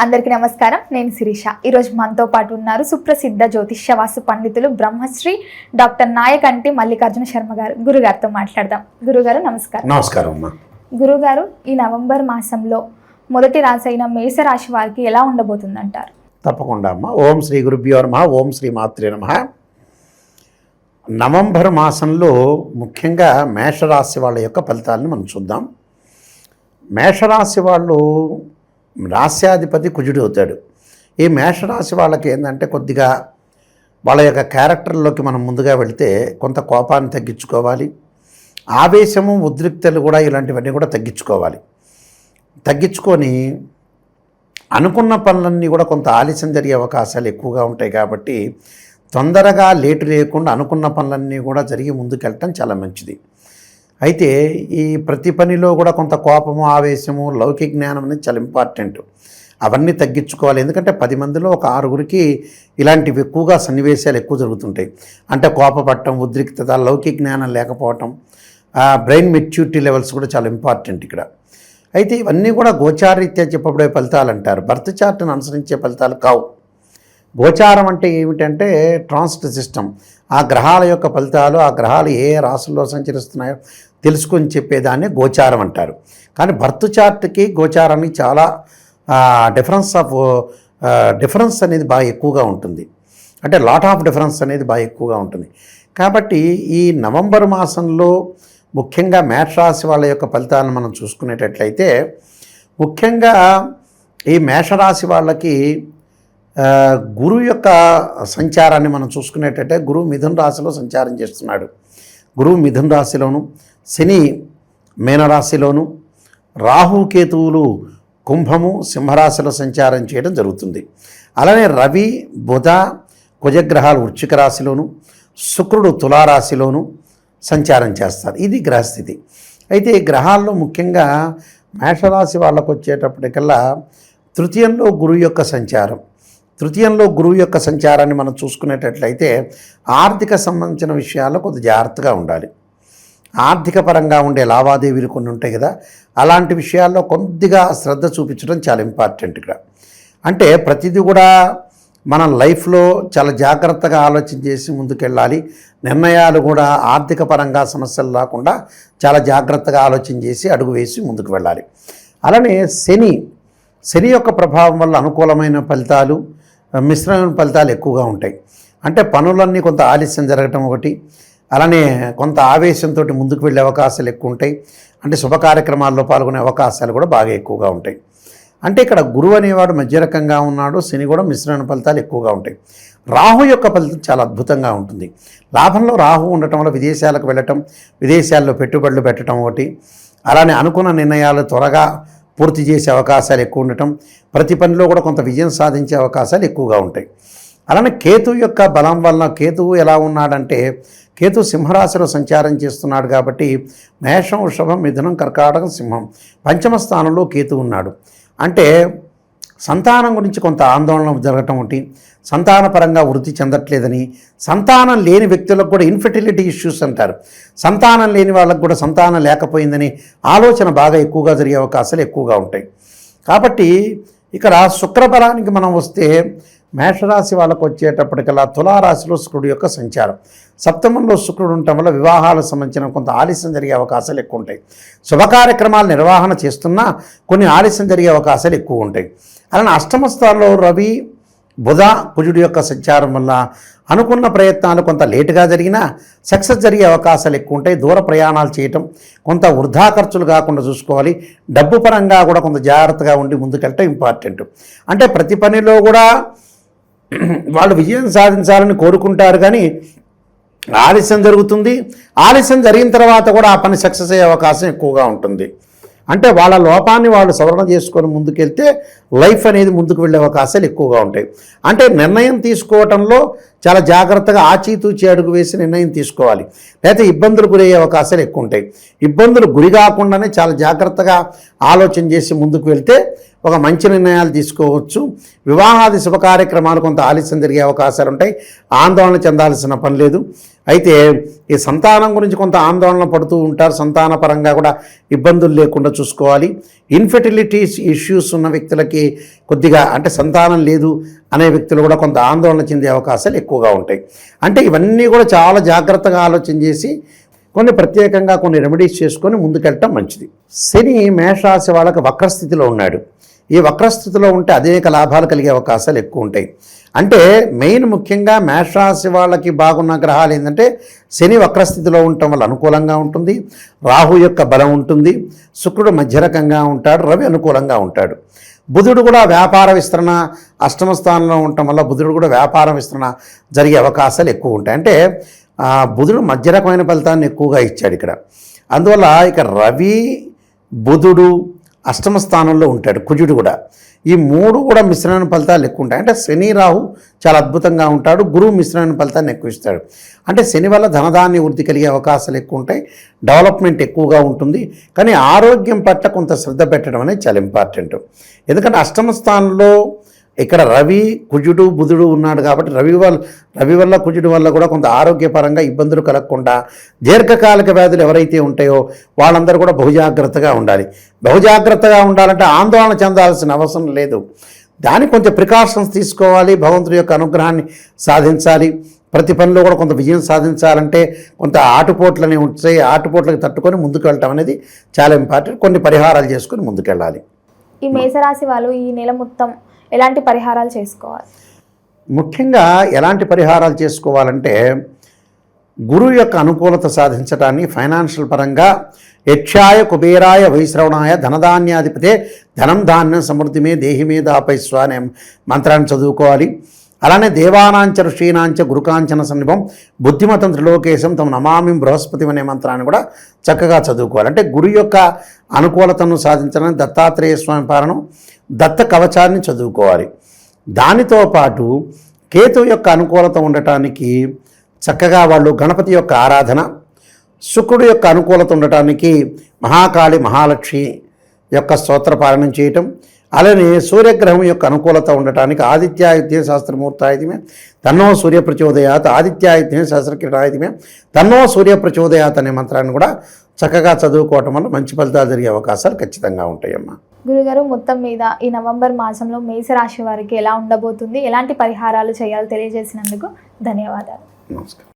అందరికీ నమస్కారం. నేను శిరీష. ఈరోజు మనతో పాటు ఉన్నారు సుప్రసిద్ధ జ్యోతిష్య వాస్తు పండితులు బ్రహ్మశ్రీ డాక్టర్ నాయకంటి మల్లికార్జున శర్మ గారు. గురుగారితో మాట్లాడదాం. గురుగారు నమస్కారం. నమస్కారం అమ్మా. గురుగారు, ఈ నవంబర్ మాసంలో మొదటి రాశి అయిన మేషరాశి వారికి ఎలా ఉండబోతుందంటారు? తప్పకుండా అమ్మా. ఓం శ్రీ గురుభ్యో నమః. ఓం శ్రీ మాత్రే నమః. నవంబర్ మాసంలో ముఖ్యంగా మేషరాశి వాళ్ళ యొక్క ఫలితాలను మనం చూద్దాం. మేషరాశి వాళ్ళు రాశ్యాధిపతి కుజుడు అవుతాడు. ఈ మేషరాశి వాళ్ళకి ఏంటంటే కొద్దిగా వాళ్ళ యొక్క క్యారెక్టర్లోకి మనం ముందుగా వెళితే కొంత కోపాన్ని తగ్గించుకోవాలి, ఆవేశము ఉద్రిక్తలు కూడా ఇలాంటివన్నీ కూడా తగ్గించుకొని అనుకున్న పనులన్నీ కూడా కొంత ఆలస్యం జరిగే అవకాశాలు ఎక్కువగా ఉంటాయి. కాబట్టి తొందరగా లేటు లేకుండా అనుకున్న పనులన్నీ కూడా జరిగి ముందుకెళ్ళటం చాలా మంచిది. అయితే ఈ ప్రతి పనిలో కూడా కొంత కోపము, ఆవేశము, లౌకిక జ్ఞానం అనేది చాలా ఇంపార్టెంట్. అవన్నీ తగ్గించుకోవాలి. ఎందుకంటే 10 మందిలో ఒక 6గురికి ఇలాంటివి ఎక్కువగా సన్నివేశాలు ఎక్కువ జరుగుతుంటాయి. అంటే కోపపడటం, ఉద్రిక్తత, లౌకిక జ్ఞానం లేకపోవటం, బ్రెయిన్ మెచ్యూరిటీ లెవెల్స్ కూడా చాలా ఇంపార్టెంట్ ఇక్కడ. అయితే ఇవన్నీ కూడా గోచారరీత్యా చెప్పబడే ఫలితాలు అంటారు. బర్త్ చార్ట్ను అనుసరించే ఫలితాలు కావు. గోచారం అంటే ఏమిటంటే ట్రాన్సిట్ సిస్టమ్. ఆ గ్రహాల యొక్క ఫలితాలు, ఆ గ్రహాలు ఏ రాశుల్లో సంచరిస్తున్నాయో తెలుసుకొని చెప్పేదాన్ని గోచారం అంటారు. కానీ బర్త్ చార్ట్కి గోచారానికి చాలా డిఫరెన్స్ అనేది బాగా ఎక్కువగా ఉంటుంది. అంటే లాట్ ఆఫ్ డిఫరెన్స్ అనేది బాగా ఎక్కువగా ఉంటుంది. కాబట్టి ఈ నవంబర్ మాసంలో ముఖ్యంగా మేషరాశి వాళ్ళ యొక్క ఫలితాలను మనం చూసుకునేటట్లయితే ముఖ్యంగా ఈ మేషరాశి వాళ్ళకి గురువు యొక్క సంచారాన్ని మనం చూసుకునేటట్టే గురువు మిథున రాశిలో సంచారం చేస్తున్నాడు. గురువు మిథున రాశిలోను, శని మీనరాశిలోను, రాహుకేతువులు కుంభము, సింహరాశిలో సంచారం చేయడం జరుగుతుంది. అలానే రవి, బుధ, కుజగ్రహాలు వృశ్చిక రాశిలోను, శుక్రుడు తులారాశిలోను సంచారం చేస్తారు. ఇది గ్రహస్థితి. అయితే ఈ గ్రహాల్లో ముఖ్యంగా మేషరాశి వాళ్ళకు వచ్చేటప్పటికల్లా తృతీయంలో గురువు యొక్క సంచారాన్ని మనం చూసుకునేటట్లయితే ఆర్థిక సంబంధించిన విషయాల్లో కొద్ది జాగ్రత్తగా ఉండాలి. ఆర్థిక పరంగా ఉండే లావాదేవీలు కొన్ని ఉంటాయి కదా, అలాంటి విషయాల్లో కొద్దిగా శ్రద్ధ చూపించడం చాలా ఇంపార్టెంట్ ఇక్కడ. అంటే ప్రతిదీ కూడా మనం లైఫ్లో చాలా జాగ్రత్తగా ఆలోచన చేసి ముందుకెళ్ళాలి. నిర్ణయాలు కూడా ఆర్థిక పరంగా సమస్యలు రాకుండా చాలా జాగ్రత్తగా ఆలోచన చేసి అడుగు వేసి ముందుకు వెళ్ళాలి. అలానే శని యొక్క ప్రభావం వల్ల అనుకూలమైన ఫలితాలు, మిశ్రమైన ఫలితాలు ఎక్కువగా ఉంటాయి. అంటే పనులన్నీ కొంత ఆలస్యం జరగటం ఒకటి, అలానే కొంత ఆవేశంతో ముందుకు వెళ్ళే అవకాశాలు ఎక్కువ ఉంటాయి. అంటే శుభ కార్యక్రమాల్లో పాల్గొనే అవకాశాలు కూడా బాగా ఎక్కువగా ఉంటాయి. అంటే ఇక్కడ గురువు అనేవాడు మధ్య రకంగా ఉన్నాడు, శని కూడా మిశ్రమైన ఫలితాలు ఎక్కువగా ఉంటాయి. రాహు యొక్క ఫలితం చాలా అద్భుతంగా ఉంటుంది. లాభంలో రాహు ఉండటం వల్ల విదేశాలకు వెళ్ళటం, విదేశాల్లో పెట్టుబడులు పెట్టడం ఒకటి, అలానే అనుకున్న నిర్ణయాలు త్వరగా పూర్తి చేసే అవకాశాలు ఎక్కువ ఉండటం, ప్రతి పనిలో కూడా కొంత విజయం సాధించే అవకాశాలు ఎక్కువగా ఉంటాయి. అలానే కేతువు యొక్క బలం వలన కేతువు ఎలా ఉన్నాడంటే కేతు సింహరాశిలో సంచారం చేస్తున్నాడు. కాబట్టి మేషం, వృషభం, మిథునం, కర్కాటకం, సింహం పంచమ స్థానంలో కేతు ఉన్నాడు. అంటే సంతానం గురించి కొంత ఆందోళన జరగటం ఒకటి, సంతానపరంగా వృద్ధి చెందట్లేదని, సంతానం లేని వ్యక్తులకు కూడా ఇన్ఫెర్టిలిటీ ఇష్యూస్ అంటారు, సంతానం లేని వాళ్ళకు కూడా సంతానం లేకపోయిందని ఆలోచన బాగా ఎక్కువగా జరిగే అవకాశాలు ఎక్కువగా ఉంటాయి. కాబట్టి ఇక్కడ శుక్రబలానికి మనం వస్తే మేషరాశి వాళ్ళకు వచ్చేటప్పటికల్లా తులారాశిలో శుక్రుడు యొక్క సంచారం, సప్తమంలో శుక్రుడు ఉండటం వల్ల వివాహాలకు సంబంధించిన కొంత ఆలస్యం జరిగే అవకాశాలు ఎక్కువ ఉంటాయి. శుభకార్యక్రమాలు నిర్వహణ చేస్తున్నా కొన్ని ఆలస్యం జరిగే అవకాశాలు ఎక్కువ ఉంటాయి. అలానే అష్టమ స్థానంలో రవి, బుధ, కుజుడు యొక్క సంచారం వల్ల అనుకున్న ప్రయత్నాలు కొంత లేటుగా జరిగినా సక్సెస్ జరిగే అవకాశాలు ఎక్కువ ఉంటాయి. దూర ప్రయాణాలు చేయటం, కొంత వృధా ఖర్చులు కాకుండా చూసుకోవాలి. డబ్బు పరంగా కూడా కొంత జాగ్రత్తగా ఉండి ముందుకెళ్ళటం ఇంపార్టెంట్. అంటే ప్రతి పనిలో కూడా వాళ్ళు విజయం సాధించాలని కోరుకుంటారు, కానీ ఆలస్యం జరుగుతుంది. ఆలస్యం జరిగిన తర్వాత కూడా ఆ పని సక్సెస్ అయ్యే అవకాశం ఎక్కువగా ఉంటుంది. అంటే వాళ్ళ లోపాన్ని వాళ్ళు సవరణ చేసుకొని ముందుకెళ్తే లైఫ్ అనేది ముందుకు వెళ్ళే అవకాశాలు ఎక్కువగా ఉంటాయి. అంటే నిర్ణయం తీసుకోవటంలో చాలా జాగ్రత్తగా ఆచితూచి అడుగు వేసి నిర్ణయం తీసుకోవాలి, లేకపోతే ఇబ్బందులు గురయ్యే అవకాశాలు ఎక్కువ ఉంటాయి. ఇబ్బందులు గురి కాకుండానే చాలా జాగ్రత్తగా ఆలోచన చేసి ముందుకు వెళ్తే ఒక మంచి నిర్ణయాలు తీసుకోవచ్చు. వివాహాది శుభ కార్యక్రమాలు కొంత ఆలస్యం జరిగే అవకాశాలు ఉంటాయి. ఆందోళన చెందాల్సిన పని లేదు. అయితే ఈ సంతానం గురించి కొంత ఆందోళన పడుతూ ఉంటారు. సంతాన పరంగా కూడా ఇబ్బందులు లేకుండా చూసుకోవాలి. ఇన్ఫెర్టిలిటీ ఇష్యూస్ ఉన్న వ్యక్తులకి కొద్దిగా అంటే సంతానం లేదు అనే వ్యక్తులు కూడా కొంత ఆందోళన చెందే అవకాశాలు ఎక్కువగా ఉంటాయి. అంటే ఇవన్నీ కూడా చాలా జాగ్రత్తగా ఆలోచన చేసి కొన్ని ప్రత్యేకంగా కొన్ని రెమెడీస్ చేసుకొని ముందుకెళ్ళటం మంచిది. శని మేషరాశి వాళ్ళకి వక్రస్థితిలో ఉన్నాడు. ఈ వక్రస్థితిలో ఉంటే అనేక లాభాలు కలిగే అవకాశాలు ఎక్కువ ఉంటాయి. అంటే మెయిన్ ముఖ్యంగా మేషరాశి వాళ్ళకి బాగున్న గ్రహాలు ఏంటంటే శని వక్రస్థితిలో ఉండటం వల్ల అనుకూలంగా ఉంటుంది. రాహు యొక్క బలం ఉంటుంది. శుక్రుడు మధ్యరకంగా ఉంటాడు. రవి అనుకూలంగా ఉంటాడు. బుధుడు కూడా వ్యాపార విస్తరణ అష్టమ స్థానంలో ఉండటం వల్ల బుధుడు కూడా వ్యాపార విస్తరణ జరిగే అవకాశాలు ఎక్కువ ఉంటాయి. అంటే బుధుడు మధ్య రకమైన ఫలితాన్ని ఎక్కువగా ఇచ్చాడు ఇక్కడ. అందువల్ల ఇక రవి బుధుడు అష్టమ స్థానంలో ఉంటాడు. కుజుడు కూడా ఈ మూడు కూడా మిశ్రమైన ఫలితాలు ఎక్కువ ఉంటాయి. అంటే శని రాహు చాలా అద్భుతంగా ఉంటాడు. గురువు మిశ్రమైన ఫలితాన్ని ఎక్కువ ఇస్తాడు. అంటే శని వల్ల ధనధాన్య వృద్ధి కలిగే అవకాశాలు ఎక్కువ ఉంటాయి. డెవలప్మెంట్ ఎక్కువగా ఉంటుంది. కానీ ఆరోగ్యం పట్ల కొంత శ్రద్ధ పెట్టడం అనేది చాలా ఇంపార్టెంట్. ఎందుకంటే అష్టమ స్థానంలో ఇక్కడ రవి కుజుడు బుధుడు ఉన్నాడు కాబట్టి రవి వల్ల కుజుడు వల్ల కూడా కొంత ఆరోగ్యపరంగా ఇబ్బందులు కలగకుండా దీర్ఘకాలిక వ్యాధులు ఎవరైతే ఉంటాయో వాళ్ళందరూ కూడా బహుజాగ్రత్తగా ఉండాలి. బహుజాగ్రత్తగా ఉండాలంటే ఆందోళన చెందాల్సిన అవసరం లేదు. దానికి కొంచెం ప్రికాషన్స్ తీసుకోవాలి. భగవంతుడి యొక్క అనుగ్రహాన్ని సాధించాలి. ప్రతి పనిలో కూడా కొంత విజయం సాధించాలంటే కొంత ఆటుపోట్లని ఉంటాయి. ఆటుపోట్లకి తట్టుకొని ముందుకు వెళ్ళటం అనేది చాలా ఇంపార్టెంట్. కొన్ని పరిహారాలు చేసుకొని ముందుకెళ్ళాలి. ఈ మేషరాశి వాళ్ళు ఈ నెల మొత్తం ఎలాంటి పరిహారాలు చేసుకోవాలి? ముఖ్యంగా ఎలాంటి పరిహారాలు చేసుకోవాలంటే గురువు యొక్క అనుకూలత సాధించడాన్ని ఫైనాన్షియల్ పరంగా యక్షాయ కుబేరాయ వైశ్రవణాయ ధనధాన్యాధిపతే ధనం ధాన్యం సమృద్ధిమే దేహిమే దాపైస్వ అనే మంత్రాన్ని చదువుకోవాలి. అలానే దేవానాంచ ఋషీనాంచ గురుకాంచన సన్నిభం బుద్ధిమతం త్రిలోకేశం తమ నమామి బృహస్పతి అనే మంత్రాన్ని కూడా చక్కగా చదువుకోవాలి. అంటే గురు యొక్క అనుకూలతను సాధించడానికి దత్తాత్రేయ స్వామి పాలనం దత్త కవచాన్ని చదువుకోవాలి. దానితో పాటు కేతు యొక్క అనుకూలత ఉండటానికి చక్కగా వాళ్ళు గణపతి యొక్క ఆరాధన, శుక్రుడు యొక్క అనుకూలత ఉండటానికి మహాకాళి మహాలక్ష్మి యొక్క స్తోత్రపాలనం చేయటం, అలానే సూర్యగ్రహం యొక్క అనుకూలత ఉండటానికి ఆదిత్యాయుధ్య శాస్త్రమూర్తాయుధ్యమే తన్నో సూర్య ప్రచోదయాత్ ఆదిత్యాయుధ్యం శాస్త్రకిరణాయుధ్యమే తన్నో సూర్య ప్రచోదయాత్ అనే మంత్రాన్ని కూడా చక్కగా చదువుకోవటం వల్ల మంచి ఫలితాలు జరిగే అవకాశాలు ఖచ్చితంగా ఉంటాయమ్మా. గురుగారు, మొత్తం మీద ఈ నవంబర్ మాసంలో మేషరాశి వారికి ఎలా ఉండబోతుంది, ఎలాంటి పరిహారాలు చేయాలో తెలియజేసినందుకు ధన్యవాదాలు. నమస్కారం.